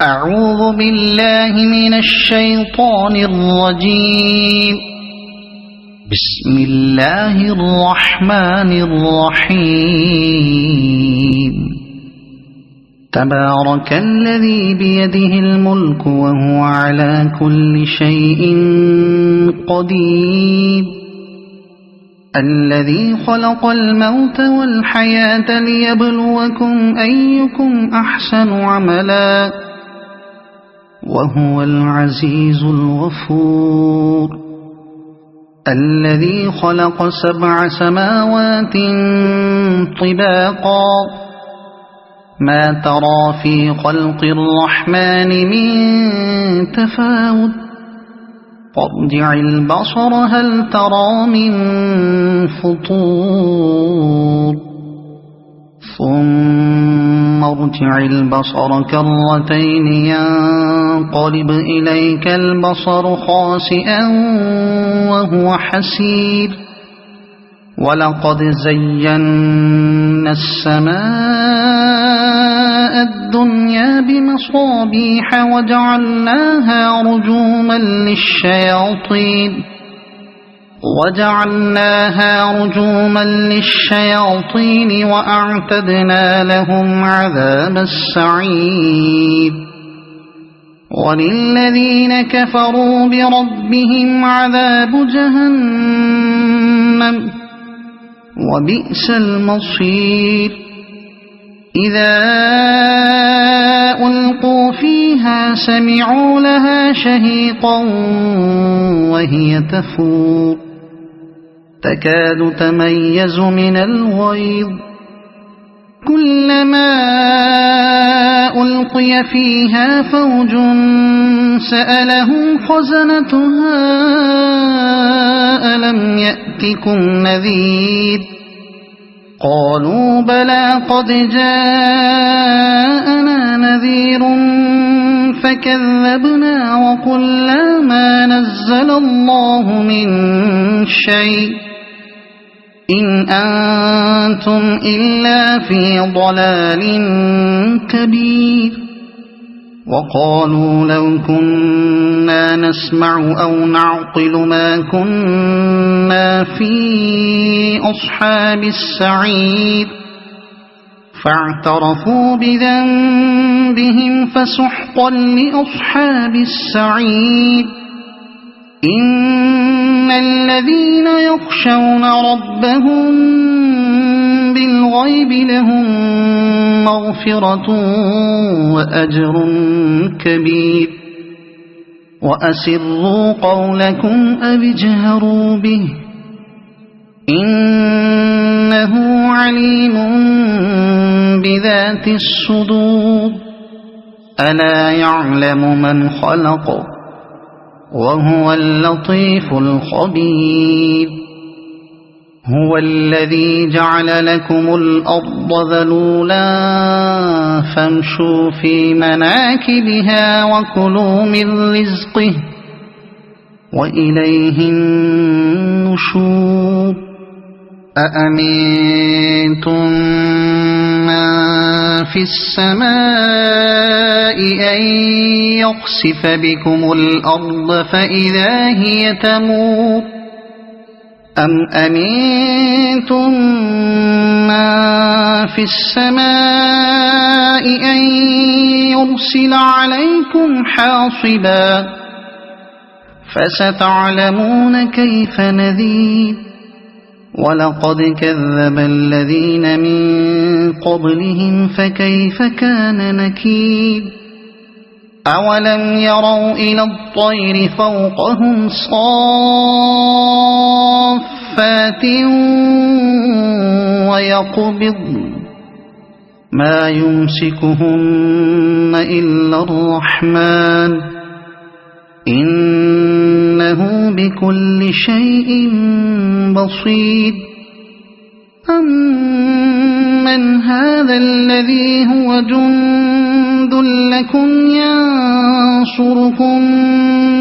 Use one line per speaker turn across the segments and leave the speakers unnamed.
أعوذ بالله من الشيطان الرجيم. بسم الله الرحمن الرحيم. تبارك الذي بيده الملك وهو على كل شيء قدير. الذي خلق الموت والحياة ليبلوكم أيكم أحسن عملا وهو العزيز الغفور. الذي خلق 7 سماوات طباقا ما ترى في خلق الرحمن من تفاوت فارجع البصر هل ترى من فطور ثم ارجع البصر كرتين ينقلب إليك البصر خاسئا وهو حسير. ولقد زينا السماء الدنيا بمصابيح وجعلناها رجوما للشياطين وأعتدنا لهم عذاب السعير. وللذين كفروا بربهم عذاب جهنم وبئس المصير. إذا ألقوا فيها سمعوا لها شهيقا وهي تفور تكاد تميز من الغيظ. كلما ألقي فيها فوج سألهم خزنتها ألم يأتكم نذير قالوا بلى قد جاءنا نذير فكذبنا وقلنا ما نزل الله من شيء إن أنتم إلا في ضلال كبير. وقالوا لو كنا نسمع أو نعقل ما كنا في أصحاب السعير فاعترفوا بذنبهم فسحقا لأصحاب السعير. إن الذين يخشون ربهم بالغيب لهم مغفرة وأجر كبير. وأسروا قولكم أو اجهروا به إنه عليم بذات الصدور. ألا يعلم من خلق وهو اللطيف الخبير. هو الذي جعل لكم الأرض ذلولا فامشوا في مناكبها وكلوا من رزقه وإليه النشور. أأمنتم من في السماء أن يخسف بكم الأرض فإذا هي تمور أم أمنتم من في السماء أن يرسل عليكم حاصبا فستعلمون كيف نذير. ولقد كذب الذين من قبلهم فكيف كان نكير. أولم يروا إلى الطير فوقهم صافات ويقبضن ما يمسكهن إلا الرحمن إنه بكل شيء بصير. أمن هذا الذي هو جند لكم ينصركم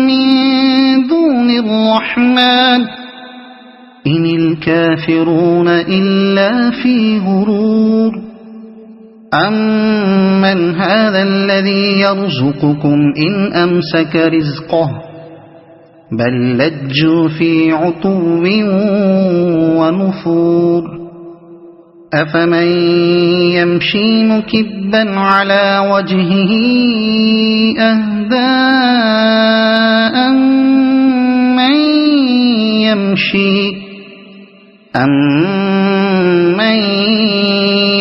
من دون الرحمن إن الكافرون إلا في غرور. أَمَّنْ هَذَا الَّذِي يَرْزُقُكُمْ إِنْ أَمْسَكَ رِزْقَهُ بَلْ لَجُّوا فِي عُتُوٍّ وَنُفُورٍ أَفَمَنْ يَمْشِي مُكِبًّا عَلَى وَجْهِهِ أَهْدَىٰ أَمَّن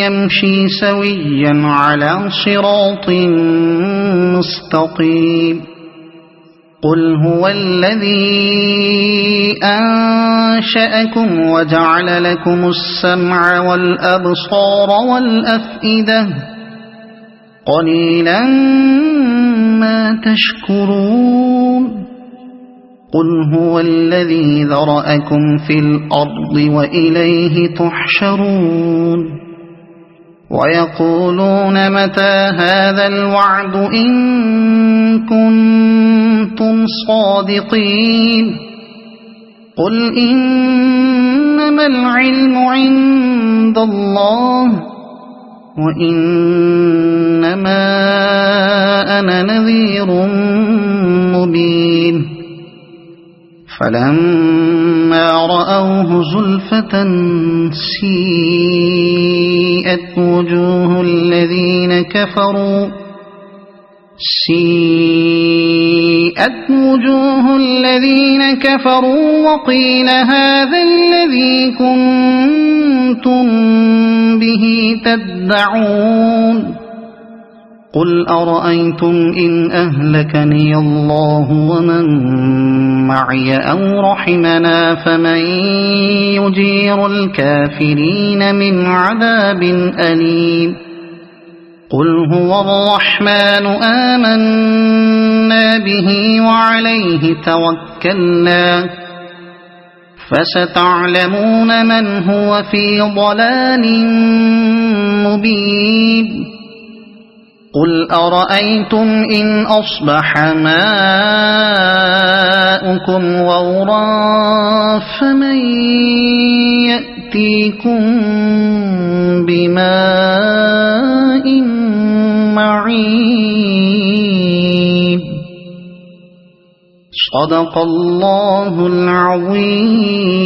يَمْشِي سَوِيًّا عَلَى صِرَاطٍ مُّسْتَقِيمٍ قُلْ هُوَ الَّذِي أَنشَأَكُمْ وَجَعَلَ لَكُمُ السَّمْعَ وَالْأَبْصَارَ وَالْأَفْئِدَةَ قَلِيلًا مَّا تَشْكُرُونَ قُلْ هُوَ الَّذِي ذَرَأَكُمْ فِي الْأَرْضِ وَإِلَيْهِ تُحْشَرُونَ وَيَقُولُونَ مَتَىٰ هَٰذَا الْوَعْدُ إِن كُنتُمْ صَادِقِينَ قُلْ إِنَّمَا الْعِلْمُ عِندَ اللَّهِ وَإِنَّمَا أَنَا نَذِيرٌ مُّبِينٌ فَلَمَّا رَأَوْهُ زُلْفَةً سِيئَتْ وُجُوهُ الَّذِينَ كَفَرُوا وَقِيلَ هَٰذَا الَّذِي كُنتُم بِهِ تَدَّعُونَ قُلْ أَرَأَيْتُمْ إِنْ أَهْلَكَنِيَ اللَّهُ وَمَن مَّعِيَ أَوْ رَحِمَنَا فَمَن يُجِيرُ الْكَافِرِينَ مِنْ عَذَابٍ أَلِيمٍ قُلْ هُوَ الرَّحْمَٰنُ آمَنَّا بِهِ وَعَلَيْهِ تَوَكَّلْنَا فَسَتَعْلَمُونَ مَنْ هُوَ فِي ضَلَالٍ مُّبِينٍ قُلْ أَرَأَيْتُمْ إِنْ أَصْبَحَ مَاؤُكُمْ غَوْرًا فَمَن يَأْتِيكُم بِمَاءٍ مَّعِينٍ صَدَقَ اللَّهُ الْعَظِيمُ.